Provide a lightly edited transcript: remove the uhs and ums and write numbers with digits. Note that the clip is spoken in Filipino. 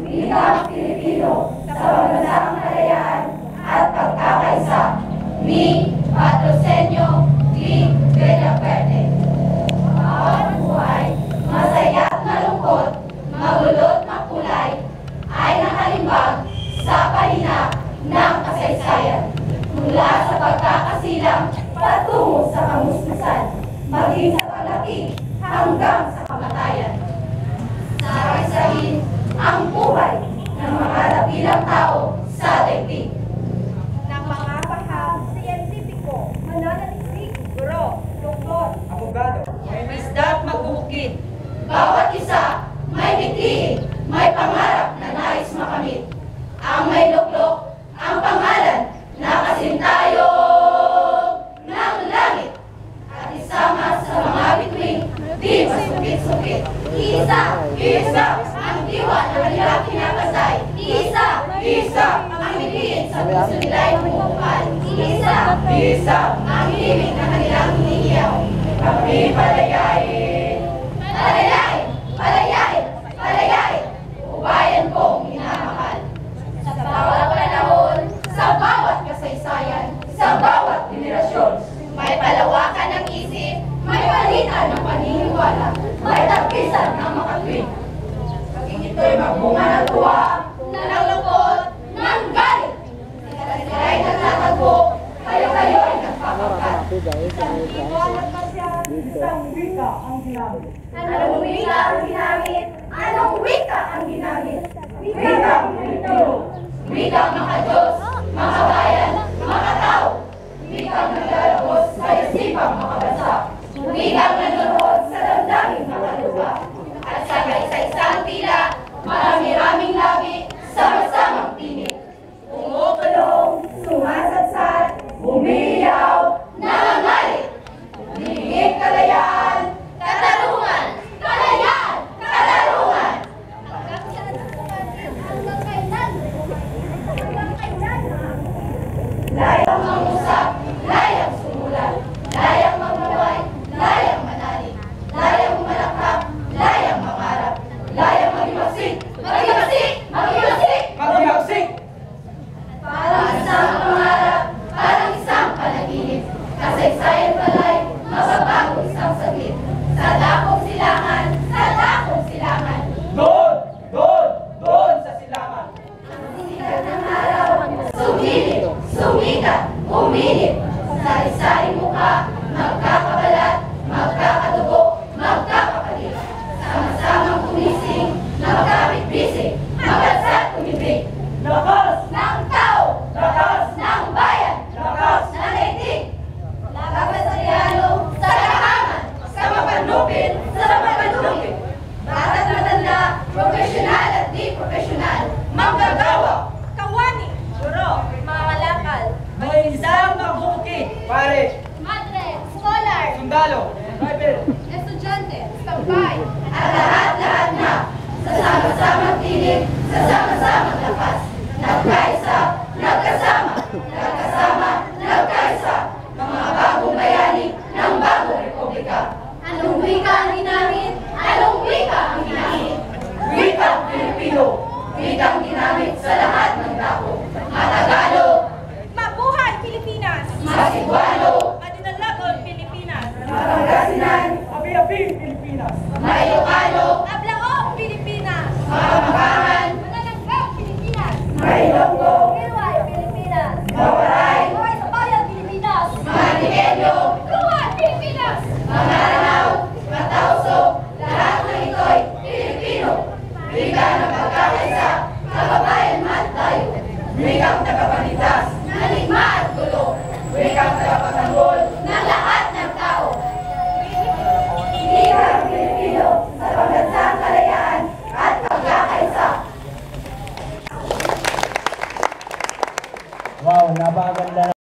Bilang Pilipino sa paglalang kalayaan at pagkakaisa, ni Patrocinio D. Villaferte. Bawat buhay, masaya at malungkot, magulot makulay, ay nakalimbag sa pahina ng kasaysayan. Mula sa pagkakasilang patungo sa kamusmusan, maging sa paglaki hanggang sa kamatayan. Saraysayin ang buhay ng mga dakilang tao sa daigdig. Ng mga paham, siyentipiko, mananalisik, guro, doktor, abogado, may isda at magbubukid. Bawat isa may bitihin, may pangarap na nais makamit. Ang may luklok, ang pangalan na kasintayog ng langit. At isama sa mga bituin, di masukit-sukit. Isa ang diwa na kanilang kinapasay. Isa ang bitihin sa puso nila'y bumukal. Isa ang himig na kanilang hinihiyaw. Kami palayain, palayain, ubayan kong minamahal. Sa bawat panahon, sa bawat kasaysayan, sa bawat henerasyon, may palawakan ng isip, may palitan ng paniniwala, may tapisan ng makatwid. Paging ito'y magbunga ng tuwa, ng lungkot, ng galit. Sila'y nagtatagpo, kayo-kayo'y nagpapagkat. Isang wika ang ginamit. Anong wika ang ginamit? Anong wika ang ginamit? Wikang Pilipino, wikang mga Diyos, mga bayan, mga tao, wikang naglalabos sa isipang mga bansa, wikang nanunood sa damdaming mga lupa, at sa kaisa-isang tila, marami-raming labi, sama-samang tinig. Umukulong, sumasadsad, umiyaw, nangangalit, hingit kalayaan, katarungan, kalayaan, katarungan. Layang mangusap, layang sumulat, layang magmaway, layang manalig, layang malakap, layang mangarap, layang magimagsik, Magimagsik! Parang isang pangarap, parang isang panaginip, kasaysayan pala'y mababago isang saglit. Sa dakong silangan, Doon sa silangan. sikat ng araw, sumilip, sumikat, uminip. Sari-sari mukha, magkakabalat, magkakadugo, magkakapalit. Sama-samang kumising, magkapit-bisig, mabansat umibig.